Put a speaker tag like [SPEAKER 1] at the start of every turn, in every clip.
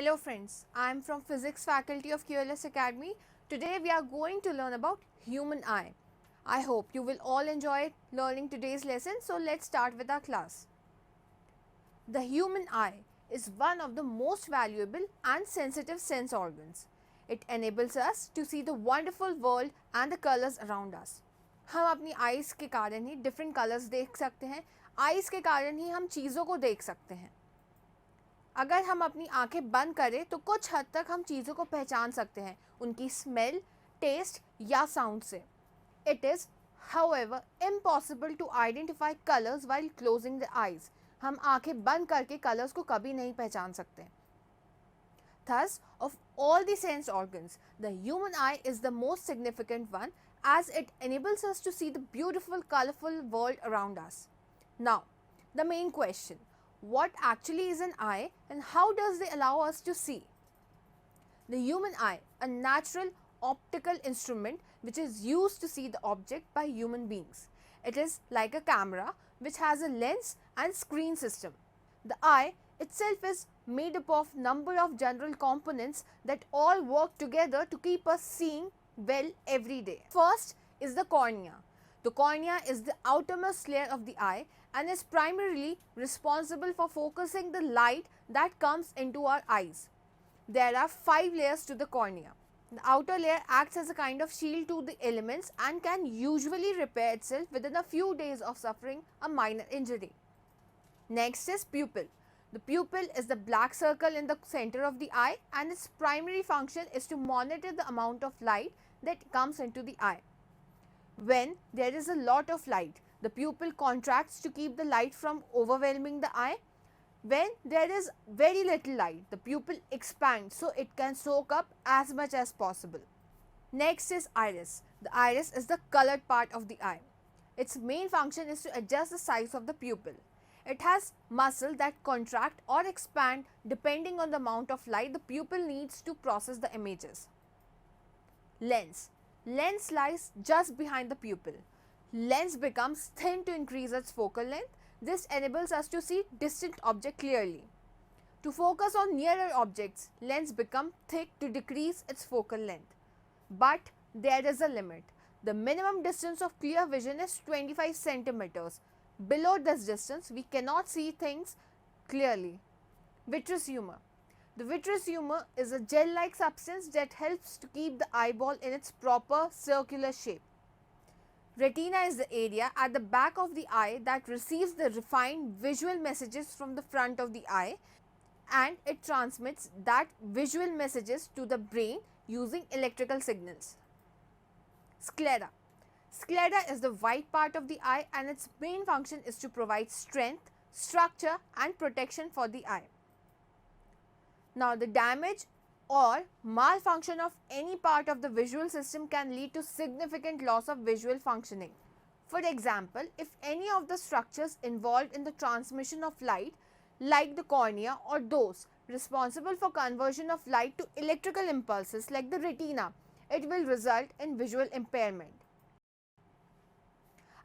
[SPEAKER 1] Hello friends, I am from Physics faculty of QLS Academy. Today we are going to learn about human eye. I hope you will all enjoy learning today's lesson, so let's start with our class. The human eye is one of the most valuable and sensitive sense organs. It enables us to see the wonderful world and the colors around us. हम अपनी eyes के कारण ही different colours देख सकते हैं, eyes के कारण ही हम चीज़ों को देख सकते हैं. अगर हम अपनी आंखें बंद करें तो कुछ हद तक हम चीज़ों को पहचान सकते हैं उनकी स्मेल, टेस्ट या साउंड से. It is however impossible to identify colours while closing the eyes. हम आंखें बंद करके कलर्स को कभी नहीं पहचान सकते. Thus, of all the sense organs, the human eye is the most significant one as it enables us to see the beautiful, colorful world around us. Now, the main question. What actually is an eye and how does they allow us to see? The human eye, a natural optical instrument which is used to see the object by human beings. It is like a camera which has a lens and screen system. The eye itself is made up of number of general components that all work together to keep us seeing well every day. First is the cornea. The cornea is the outermost layer of the eye and is primarily responsible for focusing the light that comes into our eyes. There are 5 layers to the cornea. The outer layer acts as a kind of shield to the elements and can usually repair itself within a few days of suffering a minor injury. Next is pupil. The pupil is the black circle in the center of the eye and its primary function is to monitor the amount of light that comes into the eye. When there is a lot of light, the pupil contracts to keep the light from overwhelming the eye. When there is very little light, the pupil expands so it can soak up as much as possible. Next is iris. The iris is the colored part of the eye. Its main function is to adjust the size of the pupil. It has muscles that contract or expand depending on the amount of light the pupil needs to process the images. Lens. Lens lies just behind the pupil. Lens becomes thin to increase its focal length. This enables us to see distant objects clearly. To focus on nearer objects, lens become thick to decrease its focal length. But there is a limit. The minimum distance of clear vision is 25 centimeters. Below this distance, we cannot see things clearly. Vitreous humor. The vitreous humor is a gel-like substance that helps to keep the eyeball in its proper circular shape. Retina is the area at the back of the eye that receives the refined visual messages from the front of the eye and it transmits that visual messages to the brain using electrical signals. Sclera. Sclera is the white part of the eye and its main function is to provide strength, structure and protection for the eye. Now, the damage or malfunction of any part of the visual system can lead to significant loss of visual functioning. For example, if any of the structures involved in the transmission of light, like the cornea or those responsible for conversion of light to electrical impulses like the retina, it will result in visual impairment.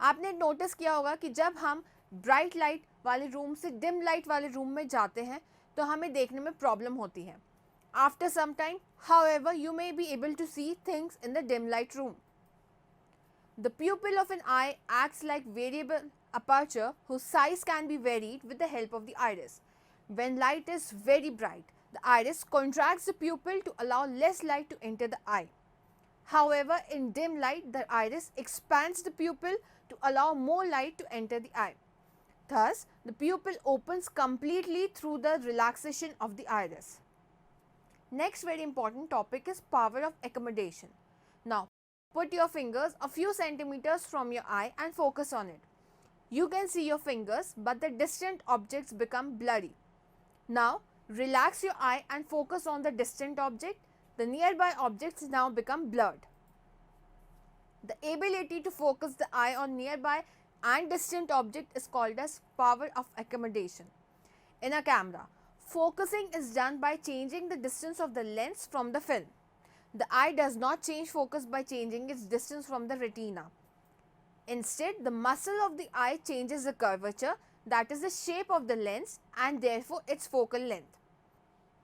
[SPEAKER 1] आपने notice किया होगा कि जब हम bright light वाले room से dim light वाले room में जाते हैं तो हमें देखने में प्रॉब्लम होती है. After some time, however, you may be able to see things in the dim light room. The pupil of an eye acts like variable aperture whose size can be varied with the help of the iris. When light is very bright, the iris contracts the pupil to allow less light to enter the eye. However, in dim light, the iris expands the pupil to allow more light to enter the eye. Thus, the pupil opens completely through the relaxation of the iris. Next very important topic is power of accommodation. Now, put your fingers a few centimeters from your eye and focus on it. You can see your fingers, but the distant objects become blurry. Now, relax your eye and focus on the distant object. The nearby objects now become blurred. The ability to focus the eye on nearby and distant object is called as power of accommodation. In a camera, focusing is done by changing the distance of the lens from the film. The eye does not change focus by changing its distance from the retina. Instead, the muscle of the eye changes the curvature, that is the shape of the lens and therefore its focal length.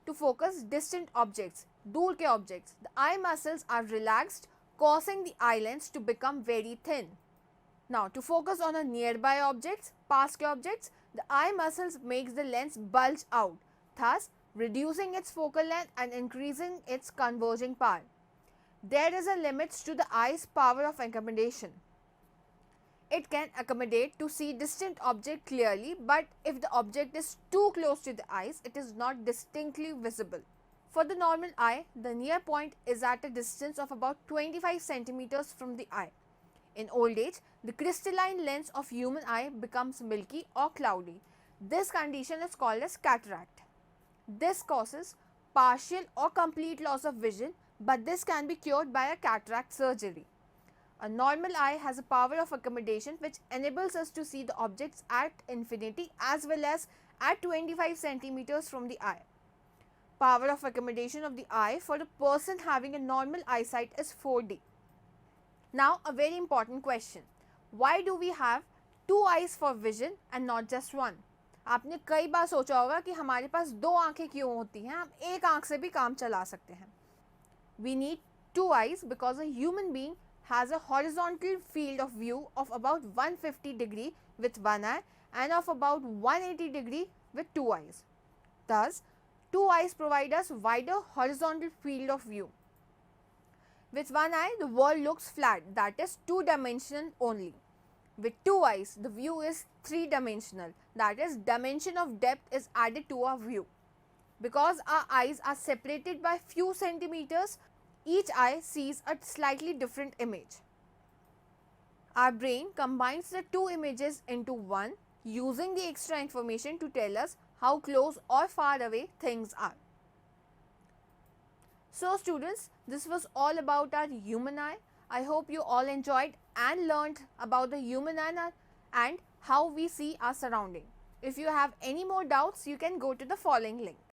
[SPEAKER 1] To to focus distant objects, दूर के objects. The eye muscles are relaxed, causing the eye lens to become very thin. Now, to focus on a nearby objects, पास के objects, the eye muscles makes the lens bulge out, thus reducing its focal length and increasing its converging power. There is a limit to the eye's power of accommodation. It can accommodate to see distant object clearly, but if the object is too close to the eyes, it is not distinctly visible. For the normal eye, the near point is at a distance of about 25 centimeters from the eye. In old age, the crystalline lens of human eye becomes milky or cloudy. This condition is called as cataract. This causes partial or complete loss of vision, but this can be cured by a cataract surgery. A normal eye has a power of accommodation which enables us to see the objects at infinity as well as at 25 centimeters from the eye. Power of accommodation of the eye for a person having a normal eyesight is 4D. Now, a very important question. Why do we have two eyes for vision and not just one? आपने कई बार सोचा होगा कि हमारे पास दो आंखें क्यों होती हैं, हम एक आंख से भी काम चला सकते हैं. We need two eyes because a human being has a horizontal field of view of about 150 degree with one eye and of about 180 degree with two eyes. Thus, two eyes provide us wider horizontal field of view. With one eye, the world looks flat, that is two-dimensional only. With two eyes, the view is three-dimensional, that is dimension of depth is added to our view. Because our eyes are separated by few centimeters, each eye sees a slightly different image. Our brain combines the two images into one, using the extra information to tell us how close or far away things are. So students, this was all about our human eye. I hope you all enjoyed and learned about the human eye and how we see our surrounding. If you have any more doubts, you can go to the following link.